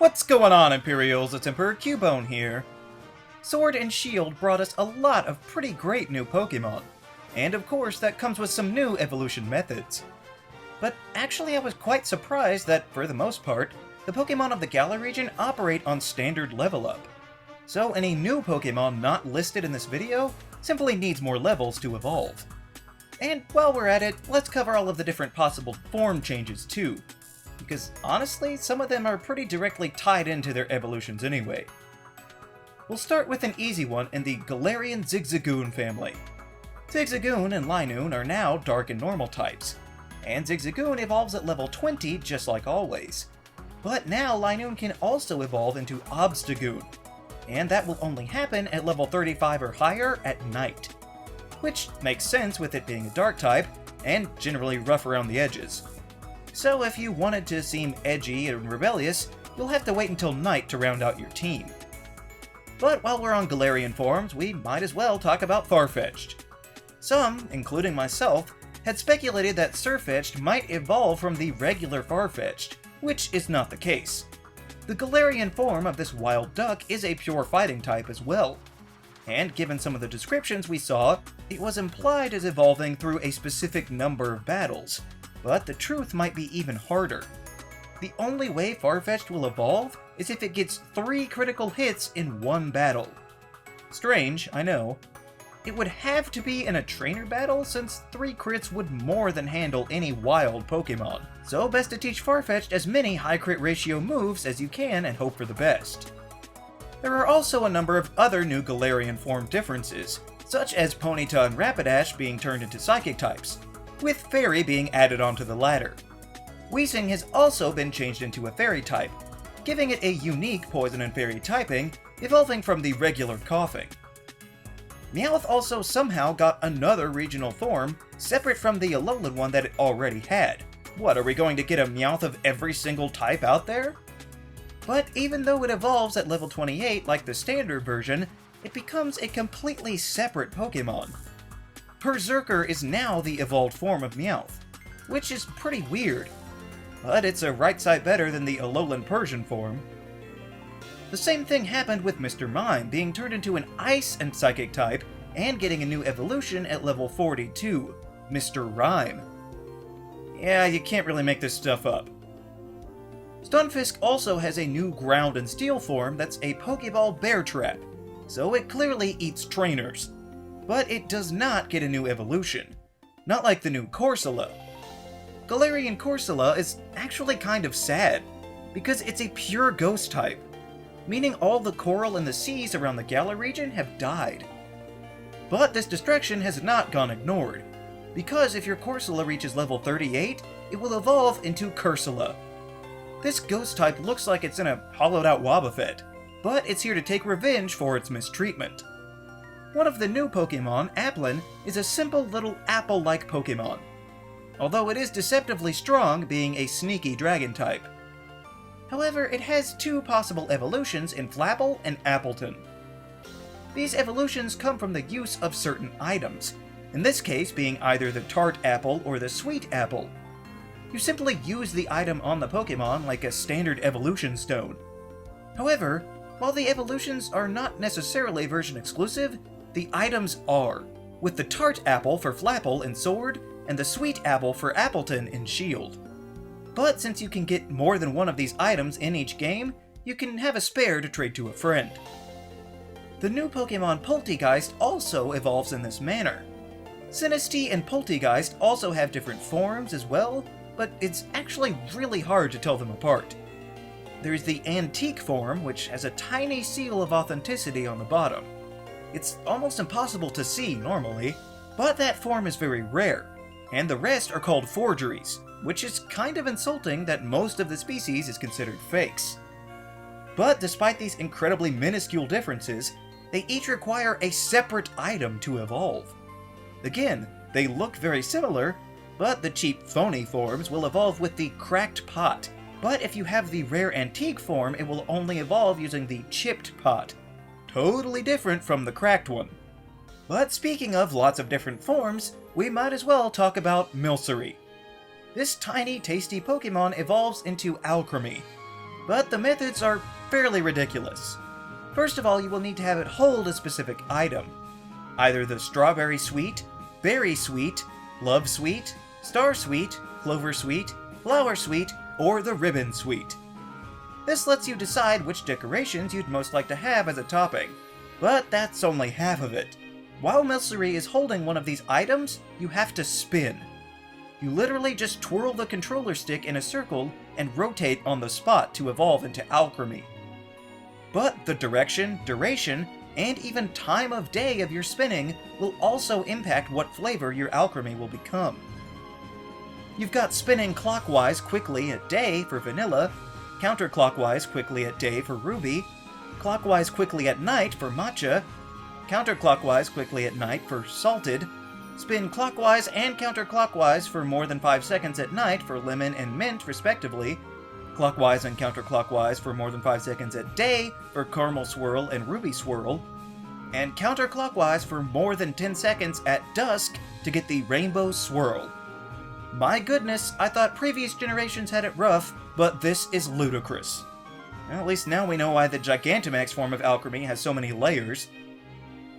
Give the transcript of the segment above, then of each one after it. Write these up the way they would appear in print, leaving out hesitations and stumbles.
What's going on, Imperials? It's Emperor Cubone here. Sword and Shield brought us a lot of pretty great new Pokémon, and of course that comes with some new evolution methods. But actually I was quite surprised that, for the most part, the Pokémon of the Galar region operate on standard level up. So any new Pokémon not listed in this video simply needs more levels to evolve. And while we're at it, let's cover all of the different possible form changes too, because honestly, some of them are pretty directly tied into their evolutions anyway. We'll start with an easy one in the Galarian Zigzagoon family. Zigzagoon and Linoon are now Dark and Normal types, and Zigzagoon evolves at level 20 just like always. But now Linoon can also evolve into Obstagoon, and that will only happen at level 35 or higher at night. Which makes sense with it being a Dark type, and generally rough around the edges. So if you wanted to seem edgy and rebellious, you'll have to wait until night to round out your team. But while we're on Galarian forms, we might as well talk about Farfetch'd. Some, including myself, had speculated that Sirfetch'd might evolve from the regular Farfetch'd, which is not the case. The Galarian form of this wild duck is a pure fighting type as well, and given some of the descriptions we saw, it was implied as evolving through a specific number of battles, but the truth might be even harder. The only way Farfetch'd will evolve is if it gets 3 critical hits in one battle. Strange, I know. It would have to be in a trainer battle since 3 crits would more than handle any wild Pokémon, so best to teach Farfetch'd as many high crit ratio moves as you can and hope for the best. There are also a number of other new Galarian form differences, such as Ponyta and Rapidash being turned into Psychic types, with Fairy being added onto the latter. Weezing has also been changed into a Fairy type, giving it a unique Poison and Fairy typing, evolving from the regular Coughing. Meowth also somehow got another regional form, separate from the Alolan one that it already had. What, are we going to get a Meowth of every single type out there? But even though it evolves at level 28 like the standard version, it becomes a completely separate Pokémon. Berserker is now the evolved form of Meowth, which is pretty weird, but it's a right sight better than the Alolan Persian form. The same thing happened with Mr. Mime being turned into an Ice and Psychic type and getting a new evolution at level 42, Mr. Rhyme. Yeah, you can't really make this stuff up. Stunfisk also has a new Ground and Steel form that's a Pokeball Bear Trap, so it clearly eats trainers. But it does not get a new evolution, not like the new Corsola. Galarian Corsola is actually kind of sad, because it's a pure ghost type, meaning all the coral in the seas around the Galar region have died. But this destruction has not gone ignored, because if your Corsola reaches level 38, it will evolve into Cursola. This ghost type looks like it's in a hollowed out Wobbuffet, but it's here to take revenge for its mistreatment. One of the new Pokémon, Applin, is a simple little apple-like Pokémon, although it is deceptively strong, being a sneaky dragon type. However, it has 2 possible evolutions in Flapple and Appleton. These evolutions come from the use of certain items, in this case being either the tart apple or the sweet apple. You simply use the item on the Pokémon like a standard evolution stone. However, while the evolutions are not necessarily version exclusive, the items are, with the tart apple for Flapple in Sword, and the sweet apple for Appleton in Shield. But since you can get more than one of these items in each game, you can have a spare to trade to a friend. The new Pokémon Poltegeist also evolves in this manner. Sinistea and Poltegeist also have different forms as well, but it's actually really hard to tell them apart. There's the Antique form, which has a tiny seal of authenticity on the bottom. It's almost impossible to see normally, but that form is very rare, and the rest are called forgeries, which is kind of insulting that most of the species is considered fakes. But despite these incredibly minuscule differences, they each require a separate item to evolve. Again, they look very similar, but the cheap phony forms will evolve with the Cracked Pot. But if you have the rare Antique form, it will only evolve using the Chipped Pot. Totally different from the cracked one. But speaking of lots of different forms, we might as well talk about Milcery. This tiny, tasty Pokémon evolves into Alcremie. but the methods are fairly ridiculous. First of all, you will need to have it hold a specific item. Either the Strawberry Sweet, Berry Sweet, Love Sweet, Star Sweet, Clover Sweet, Flower Sweet, or the Ribbon Sweet. This lets you decide which decorations you'd most like to have as a topping, but that's only half of it. While Milcery is holding one of these items, you have to spin. You literally just twirl the controller stick in a circle and rotate on the spot to evolve into Alchemy. But the direction, duration, and even time of day of your spinning will also impact what flavor your Alchemy will become. You've got spinning clockwise quickly at day for vanilla, counterclockwise quickly at day for ruby, clockwise quickly at night for matcha, counterclockwise quickly at night for salted, spin clockwise and counterclockwise for more than 5 seconds at night for lemon and mint respectively, clockwise and counterclockwise for more than 5 seconds at day for caramel swirl and ruby swirl, and counterclockwise for more than 10 seconds at dusk to get the rainbow swirl. My goodness, I thought previous generations had it rough, but this is ludicrous. Well, at least now we know why the Gigantamax form of Alchemy has so many layers.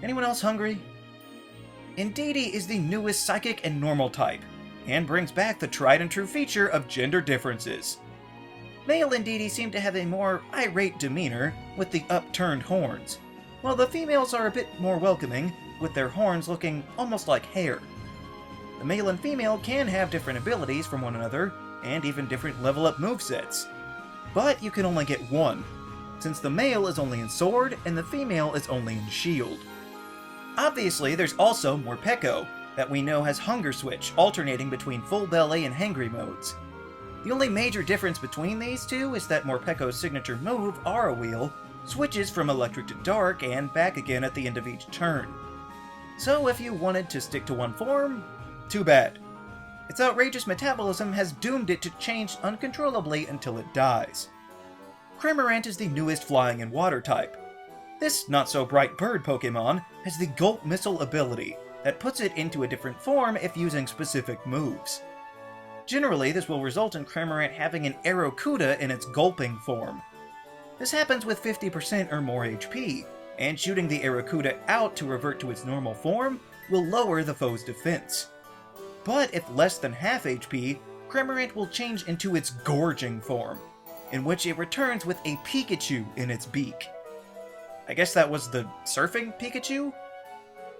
Anyone else hungry? Indeedee is the newest Psychic and Normal type, and brings back the tried and true feature of gender differences. Male Indeedee seem to have a more irate demeanor, with the upturned horns, while the females are a bit more welcoming, with their horns looking almost like hair. The male and female can have different abilities from one another, and even different level-up movesets. But you can only get one, since the male is only in Sword, and the female is only in Shield. Obviously, there's also Morpeko, that we know has Hunger Switch, alternating between full belly and hangry modes. The only major difference between these two is that Morpeko's signature move, Aura Wheel, switches from electric to dark and back again at the end of each turn. So if you wanted to stick to one form, too bad. Its outrageous metabolism has doomed it to change uncontrollably until it dies. Cramorant is the newest flying and water type. This not-so-bright bird Pokémon has the Gulp Missile ability that puts it into a different form if using specific moves. Generally, this will result in Cramorant having an Aerocuda in its gulping form. This happens with 50% or more HP, and shooting the Aerocuda out to revert to its normal form will lower the foe's defense. But if less than half HP, Cramorant will change into its gorging form, in which it returns with a Pikachu in its beak. I guess that was the surfing Pikachu?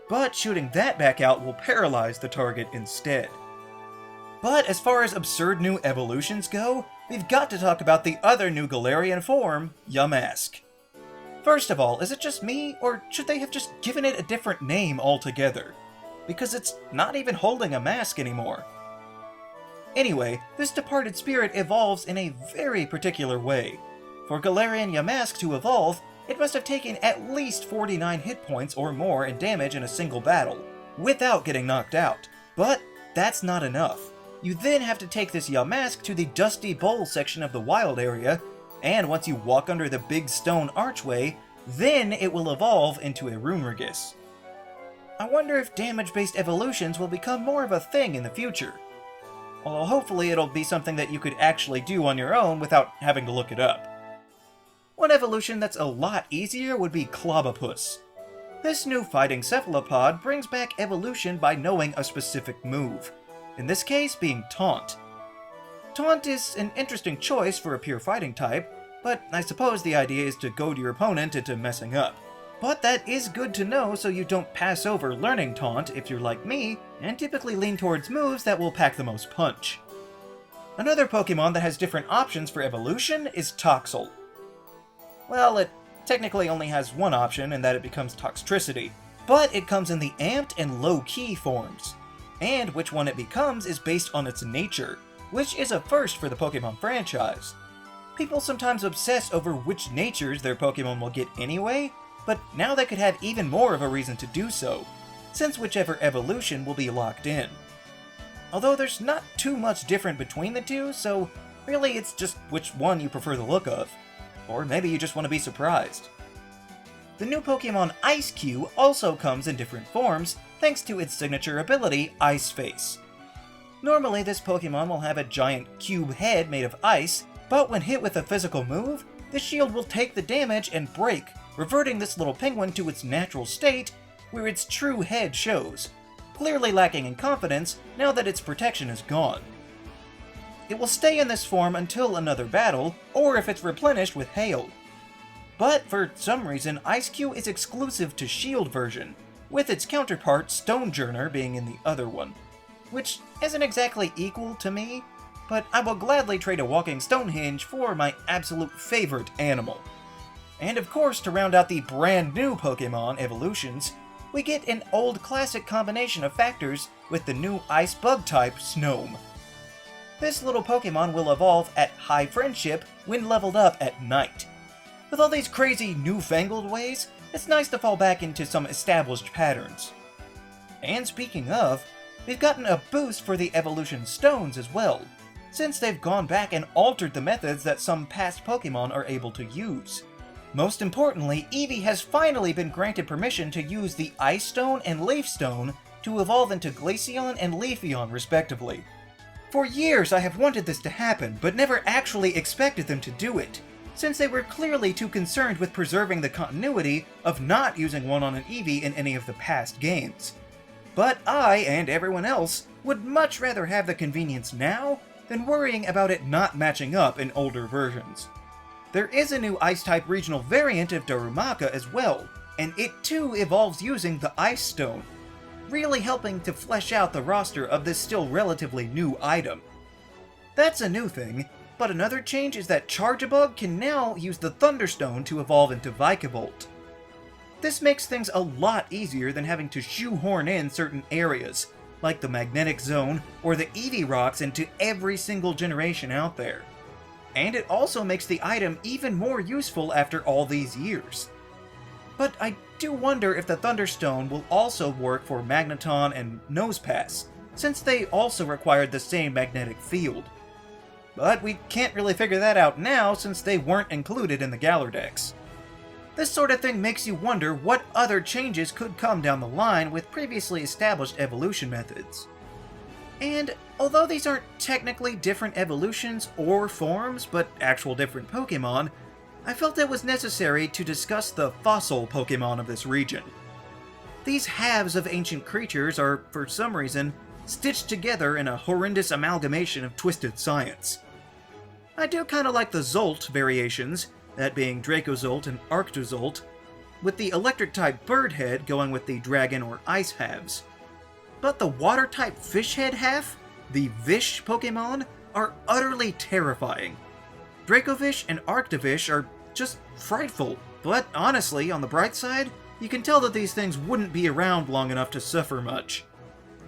But shooting that back out will paralyze the target instead. But as far as absurd new evolutions go, we've got to talk about the other new Galarian form, Yamask. First of all, is it just me, or should they have just given it a different name altogether? Because it's not even holding a mask anymore. Anyway, this departed spirit evolves in a very particular way. For Galarian Yamask to evolve, it must have taken at least 49 hit points or more in damage in a single battle, without getting knocked out. But that's not enough. You then have to take this Yamask to the Dusty Bowl section of the wild area, and once you walk under the big stone archway, then it will evolve into a Runerigus. I wonder if damage-based evolutions will become more of a thing in the future. Although hopefully it'll be something that you could actually do on your own without having to look it up. One evolution that's a lot easier would be Clobopus. This new fighting cephalopod brings back evolution by knowing a specific move, in this case being Taunt. Taunt is an interesting choice for a pure fighting type, but I suppose the idea is to goad your opponent into messing up. But that is good to know so you don't pass over learning Taunt if you're like me, and typically lean towards moves that will pack the most punch. Another Pokemon that has different options for evolution is Toxel. Well, it technically only has one option in that it becomes Toxtricity, but it comes in the amped and low-key forms. And which one it becomes is based on its nature, which is a first for the Pokemon franchise. People sometimes obsess over which natures their Pokemon will get anyway, but now they could have even more of a reason to do so, since whichever evolution will be locked in. Although there's not too much different between the two, so really it's just which one you prefer the look of. Or maybe you just want to be surprised. The new Pokemon Ice-Q also comes in different forms, thanks to its signature ability, Ice Face. Normally this Pokemon will have a giant cube head made of ice, But when hit with a physical move, the shield will take the damage and break, reverting this little penguin to its natural state, where its true head shows, clearly lacking in confidence now that its protection is gone. It will stay in this form until another battle, or if it's replenished with Hail. But for some reason, Ice-Q is exclusive to Shield version, with its counterpart Stonejourner being in the other one, which isn't exactly equal to me, but I will gladly trade a walking Stonehenge for my absolute favorite animal. And of course, to round out the brand new Pokémon evolutions, we get an old classic combination of factors with the new Ice Bug type Snom. This little Pokémon will evolve at high friendship when leveled up at night. With all these crazy newfangled ways, it's nice to fall back into some established patterns. And speaking of, we've gotten a boost for the evolution stones as well, since they've gone back and altered the methods that some past Pokémon are able to use. Most importantly, Eevee has finally been granted permission to use the Ice Stone and Leaf Stone to evolve into Glaceon and Leafeon respectively. For years I have wanted this to happen, but never actually expected them to do it, since they were clearly too concerned with preserving the continuity of not using one on an Eevee in any of the past games. But I, and everyone else, would much rather have the convenience now than worrying about it not matching up in older versions. There is a new Ice-type regional variant of Darumaka as well, and it too evolves using the Ice Stone, really helping to flesh out the roster of this still relatively new item. That's a new thing, but another change is that Charjabug can now use the Thunderstone to evolve into Vikavolt. This makes things a lot easier than having to shoehorn in certain areas, like the Magnetic Zone or the Eevee Rocks into every single generation out there. And it also makes the item even more useful after all these years. But I do wonder if the Thunderstone will also work for Magneton and Nosepass, since they also required the same magnetic field. But we can't really figure that out now since they weren't included in the Galar decks. This sort of thing makes you wonder what other changes could come down the line with previously established evolution methods. And although these aren't technically different evolutions or forms, but actual different Pokémon, I felt it was necessary to discuss the fossil Pokémon of this region. These halves of ancient creatures are, for some reason, stitched together in a horrendous amalgamation of twisted science. I do kinda like the Zolt variations, that being Dracozolt and Arctozolt, with the electric-type bird head going with the dragon or ice halves. But the water-type fish head half, the Vish Pokémon, are utterly terrifying. Dracovish and Arctovish are just frightful, but honestly, on the bright side, you can tell that these things wouldn't be around long enough to suffer much.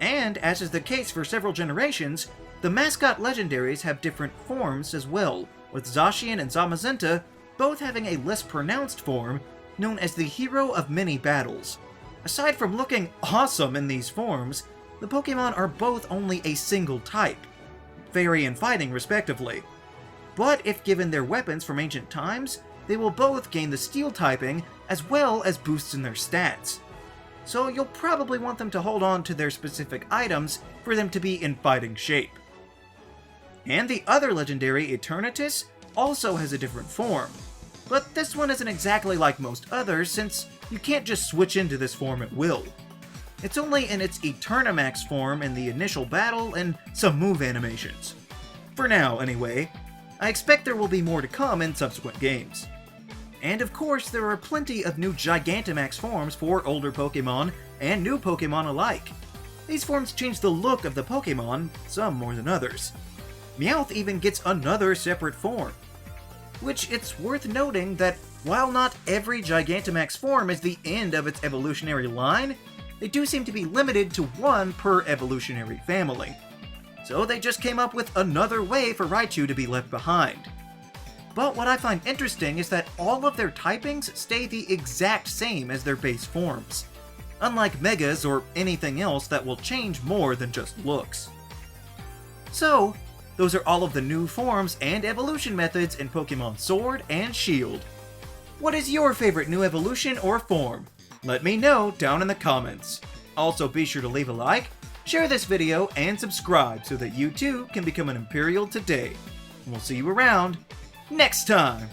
And, as is the case for several generations, the mascot legendaries have different forms as well, with Zacian and Zamazenta both having a less pronounced form known as the Hero of Many Battles. Aside from looking awesome in these forms, the Pokémon are both only a single type, Fairy and Fighting respectively. But if given their weapons from ancient times, they will both gain the Steel typing as well as boosts in their stats. So you'll probably want them to hold on to their specific items for them to be in fighting shape. And the other legendary, Eternatus, also has a different form. But this one isn't exactly like most others, since you can't just switch into this form at will. It's only in its Eternamax form in the initial battle and some move animations. For now, anyway. I expect there will be more to come in subsequent games. And of course, there are plenty of new Gigantamax forms for older Pokémon and new Pokémon alike. These forms change the look of the Pokémon, some more than others. Meowth even gets another separate form. Which it's worth noting that while not every Gigantamax form is the end of its evolutionary line, they do seem to be limited to one per evolutionary family. So they just came up with another way for Raichu to be left behind. But what I find interesting is that all of their typings stay the exact same as their base forms, unlike Megas or anything else that will change more than just looks. So, those are all of the new forms and evolution methods in Pokémon Sword and Shield. What is your favorite new evolution or form? Let me know down in the comments. Also be sure to leave a like, share this video, and subscribe so that you too can become an Imperial today. And we'll see you around. next time!